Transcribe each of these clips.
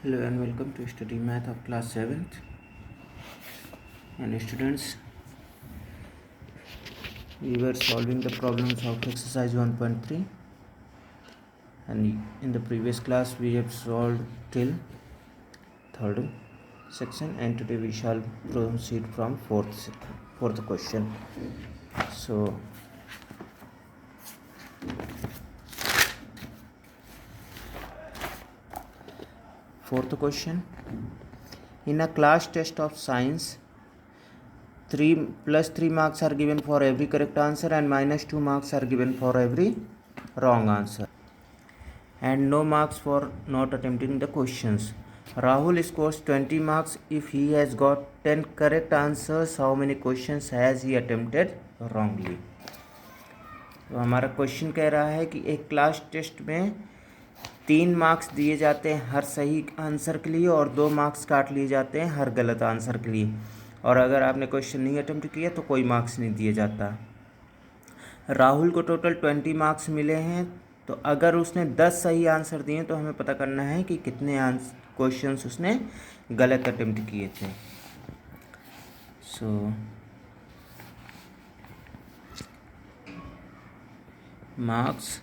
Hello and welcome to study math of class 7th. And students, we were solving the problems of exercise 1.3, and in the previous class we have solved till third section, and today we shall proceed from fourth question. So fourth question: in a class test of science, 3 marks are given for every correct answer and -2 marks are given for every wrong answer, and no marks for not attempting the questions. Rahul scores 20 marks if he has got 10 correct answers. How many questions has he attempted wrongly? तो हमारा question कह रहा है कि एक class test में 3 marks दिए जाते हैं हर सही आंसर के लिए और 2 मार्क्स काट लिए जाते हैं हर गलत आंसर के लिए, और अगर आपने क्वेश्चन नहीं अटेम्प्ट किया तो कोई मार्क्स नहीं दिए जाता। राहुल को टोटल 20 मार्क्स मिले हैं, तो अगर उसने 10 सही आंसर दिए तो हमें पता करना है कि कितने क्वेश्चंस उसने गलत अटेम्प्ट किए थे। So marks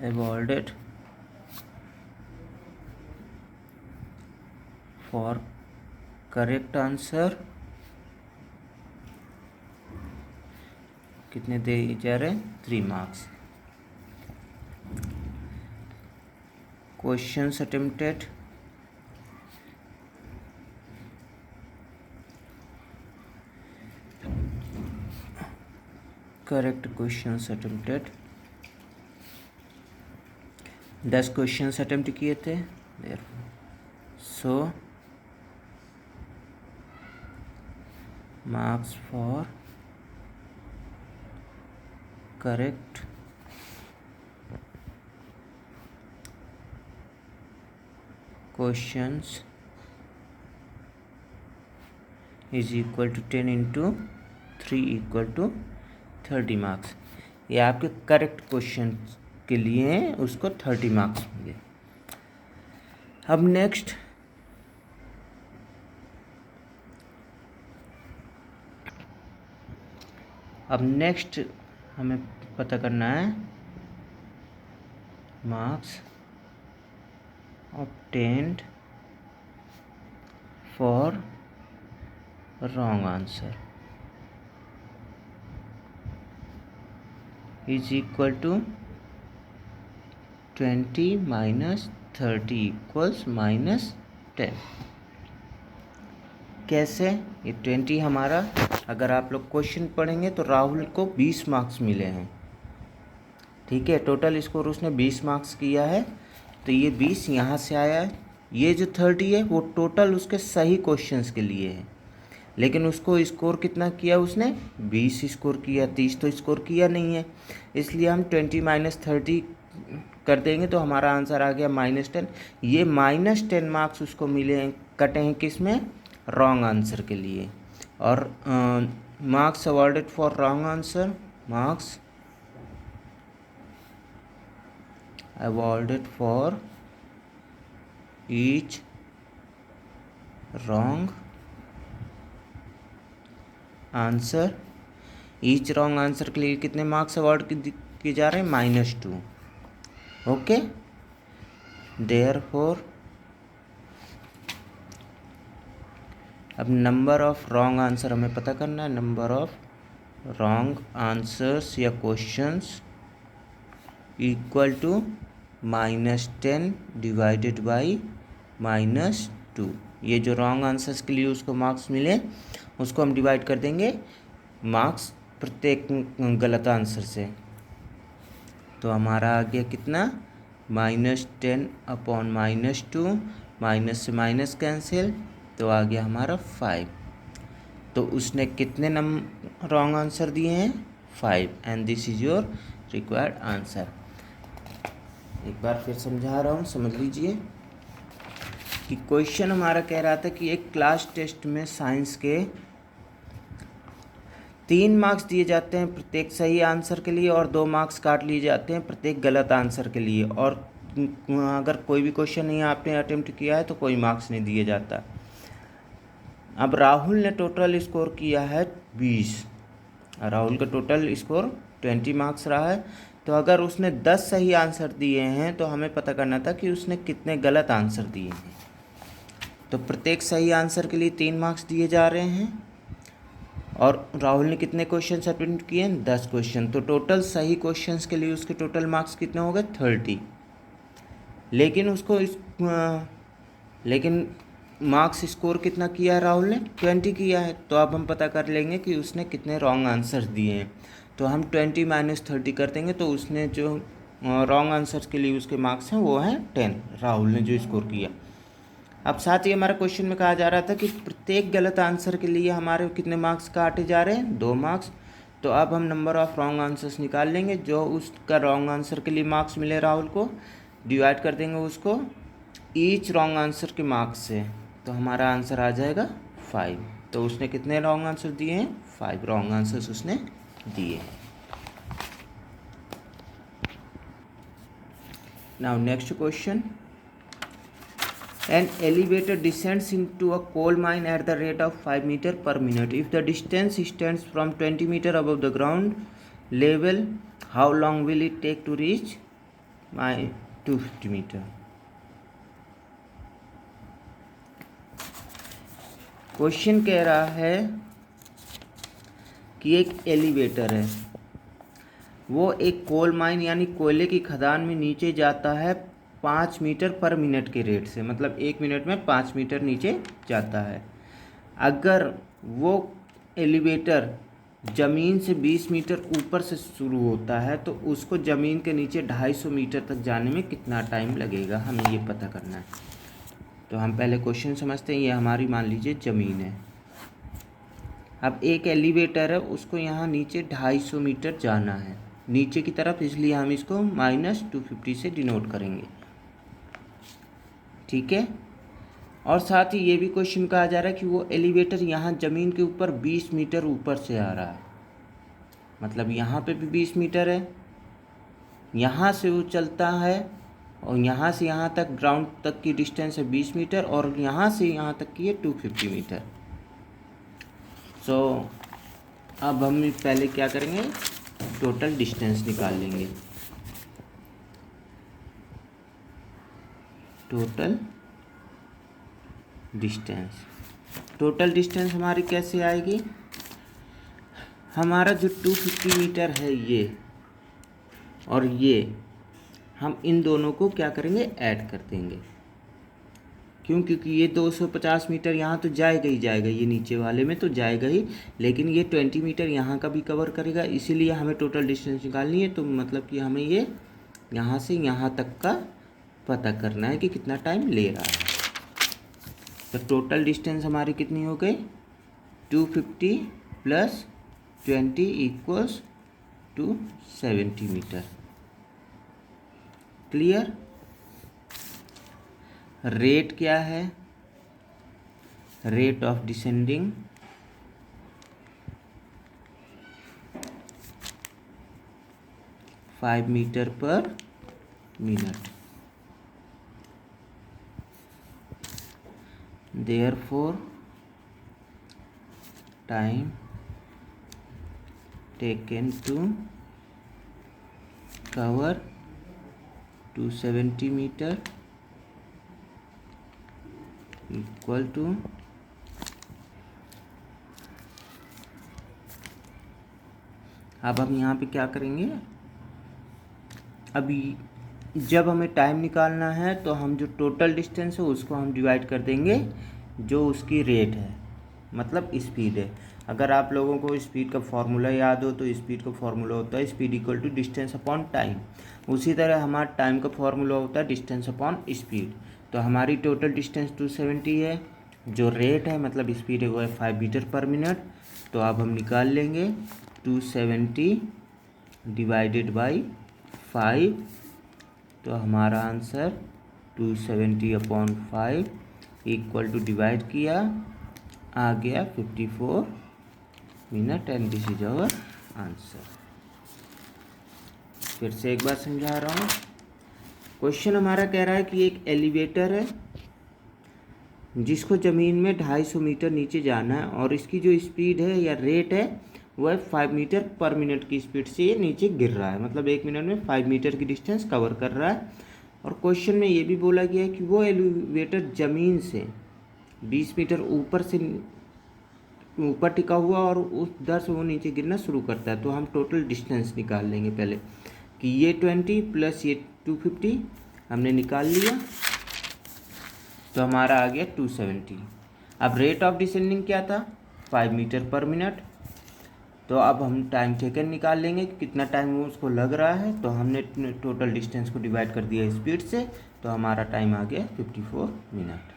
awarded for correct answer कितने दिए जा रहे हैं? 3 marks. Questions attempted correct questions attempted 10 questions attempt किए थे, so marks for correct questions is equal to 10 into 3 equal to 30 marks. ये आपके करेक्ट क्वेश्चन के लिए हैं, उसको 30 मार्क्स होंगे। अब नेक्स्ट हमें पता करना है marks obtained for wrong answer is equal to 20 minus 30 equals -10। कैसे? ये 20 हमारा, अगर आप लोग क्वेश्चन पढ़ेंगे तो राहुल को 20 मार्क्स मिले हैं, ठीक है। टोटल स्कोर उसने 20 मार्क्स किया है, तो ये 20 यहाँ से आया है। ये जो 30 है वो टोटल उसके सही क्वेश्चंस के लिए है, लेकिन उसको स्कोर कितना किया उसने? 20 स्कोर किया, 30 तो स्कोर किया नहीं है। इसलिए हम 20 माइनस 30 कर देंगे तो हमारा आंसर आ गया -10। ये -10 मार्क्स उसको मिले हैं, कटे हैं किस में? रॉन्ग आंसर के लिए। और marks awarded for wrong answer, marks awarded for each wrong answer, each wrong answer के लिए कितने मार्क्स अवार्ड किए जा रहे हैं? -2। ओके, देयरफॉर अब नंबर ऑफ रॉन्ग आंसर हमें पता करना है। नंबर ऑफ रॉन्ग आंसर्स या questions equal to -10 divided by -2। ये जो रॉन्ग आंसर्स के लिए उसको मार्क्स मिले उसको हम डिवाइड कर देंगे मार्क्स प्रत्येक गलत आंसर से, तो हमारा आ गया कितना? -10 अपॉन -2, माइनस से माइनस कैंसिल, तो आ गया हमारा 5। तो उसने कितने रॉन्ग आंसर दिए हैं? 5, and this is your required answer. एक बार फिर समझा रहा हूँ, समझ लीजिए कि क्वेश्चन हमारा कह रहा था कि एक क्लास टेस्ट में साइंस के 3 मार्क्स दिए जाते हैं प्रत्येक सही आंसर के लिए और 2 मार्क्स काट लिए जाते हैं प्रत्येक गलत आंसर के लिए, और अगर कोई भी क्वेश्चन नहीं आपने अटेम्प्ट किया है तो कोई मार्क्स नहीं दिए जाता। अब राहुल ने टोटल स्कोर किया है 20, राहुल का टोटल स्कोर 20 मार्क्स रहा है। तो अगर उसने 10 सही आंसर दिए हैं तो हमें पता करना था कि उसने कितने गलत आंसर दिए हैं। तो प्रत्येक सही आंसर के लिए 3 मार्क्स दिए जा रहे हैं। और राहुल ने कितने क्वेश्चन अटेम्प्ट किए हैं? 10 क्वेश्चन। तो टोटल सही क्वेश्चंस के लिए उसके टोटल मार्क्स कितने हो गए? 30। लेकिन मार्क्स स्कोर कितना किया है राहुल ने? 20 किया है। तो अब हम पता कर लेंगे कि उसने कितने रॉन्ग आंसर दिए हैं। तो हम 20 - 30 कर देंगे, तो उसने जो रॉन्ग आंसर के लिए उसके मार्क्स हैं वो हैं 10, राहुल ने जो स्कोर किया। अब साथ ही हमारा क्वेश्चन में कहा जा रहा था कि प्रत्येक गलत आंसर के लिए हमारे कितने मार्क्स काटे जा रहे हैं? 2 मार्क्स। तो अब हम नंबर ऑफ़ रॉन्ग आंसर्स निकाल लेंगे। जो उसका रॉन्ग आंसर के लिए मार्क्स मिले राहुल को, डिवाइड कर देंगे उसको ईच रॉन्ग आंसर के मार्क्स से। तो हमारा आंसर आ जाएगा 5। तो उसने कितने रॉन्ग आंसर दिए हैं? 5 रॉन्ग आंसर्स उसने दिए। Now next question. An elevator descends into a coal mine at the rate of 5 meters per minute. If the distance stands from 20 meters above the ground level, how long will it take to reach 250 meters? Question कह रहा है कि एक elevator है, वो एक coal mine यानी कोयले की खदान में नीचे जाता है 5 मीटर पर मिनट के रेट से, मतलब 1 मिनट में 5 मीटर नीचे जाता है। अगर वो एलिवेटर ज़मीन से 20 मीटर ऊपर से शुरू होता है तो उसको ज़मीन के नीचे 250 मीटर तक जाने में कितना टाइम लगेगा, हमें ये पता करना है। तो हम पहले क्वेश्चन समझते हैं। ये हमारी मान लीजिए ज़मीन है। अब एक एलिवेटर है, उसको यहाँ नीचे 250 मीटर जाना है नीचे की तरफ, इसलिए हम इसको -250 से डिनोट करेंगे, ठीक है। और साथ ही ये भी क्वेश्चन कहा जा रहा है कि वो एलिवेटर यहाँ ज़मीन के ऊपर 20 मीटर ऊपर से आ रहा है, मतलब यहाँ पे भी 20 मीटर है, यहाँ से वो चलता है और यहाँ से यहाँ तक ग्राउंड तक की डिस्टेंस है 20 मीटर और यहाँ से यहाँ तक की है 250 मीटर। सो अब हम पहले क्या करेंगे, टोटल डिस्टेंस निकाल लेंगे। टोटल डिस्टेंस हमारी कैसे आएगी? हमारा जो 250 मीटर है ये और ये, हम इन दोनों को क्या करेंगे, ऐड कर देंगे। क्यों? क्योंकि ये 250 मीटर यहाँ तो जाएगा ही जाएगा, ये नीचे वाले में तो जाएगा ही, लेकिन ये 20 मीटर यहाँ का भी कवर करेगा, इसीलिए हमें टोटल डिस्टेंस निकालनी है। तो मतलब कि हमें ये यहाँ से यहाँ तक का पता करना है कि कितना टाइम ले रहा है। तो टोटल डिस्टेंस हमारी कितनी हो गई? 250 + 20 = 270 मीटर। क्लियर? रेट क्या है? Rate of descending 5 metre per minute. Therefore, time taken to cover 270 meter equal to अब हम यहाँ पे क्या करेंगे, अभी जब हमें टाइम निकालना है तो हम जो टोटल डिस्टेंस है उसको हम डिवाइड कर देंगे जो उसकी रेट है, मतलब स्पीड है। अगर आप लोगों को स्पीड का फॉर्मूला याद हो तो स्पीड का फॉर्मूला होता है speed equal to distance upon time. उसी तरह हमारा टाइम का फॉर्मूला होता है डिस्टेंस अपॉन स्पीड। तो हमारी टोटल डिस्टेंस 270 है, जो रेट है मतलब स्पीड है वो है 5 मीटर पर मिनट। तो अब हम निकाल लेंगे 270 डिवाइडेड बाई 5। तो हमारा आंसर 270/5 इक्वल टू डिवाइड किया आ गया 54 minute and this is our answer. फिर से एक बार समझा रहा हूँ। क्वेश्चन हमारा कह रहा है कि एक एलिवेटर है जिसको ज़मीन में 250 मीटर नीचे जाना है और इसकी जो स्पीड है या रेट है वह 5 मीटर पर मिनट की स्पीड से ये नीचे गिर रहा है, मतलब 1 मिनट में 5 मीटर की डिस्टेंस कवर कर रहा है। और क्वेश्चन में ये भी बोला गया है कि वो एलिवेटर ज़मीन से 20 मीटर ऊपर टिका हुआ और उस दर से वो नीचे गिरना शुरू करता है। तो हम टोटल डिस्टेंस निकाल लेंगे पहले कि ये 20 प्लस ये 250 हमने निकाल लिया, तो हमारा आ गया 270। अब रेट ऑफ डिसेंडिंग क्या था, 5 मीटर पर मिनट। तो अब हम टाइम टेकन निकाल लेंगे कि कितना टाइम उसको लग रहा है। तो हमने टोटल डिस्टेंस को डिवाइड कर दिया स्पीड से, तो हमारा टाइम आ गया 54 मिनट।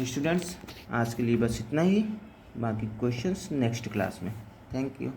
स्टूडेंट्स, आज के लिए बस इतना ही, बाकी क्वेश्चंस नेक्स्ट क्लास में। Thank you.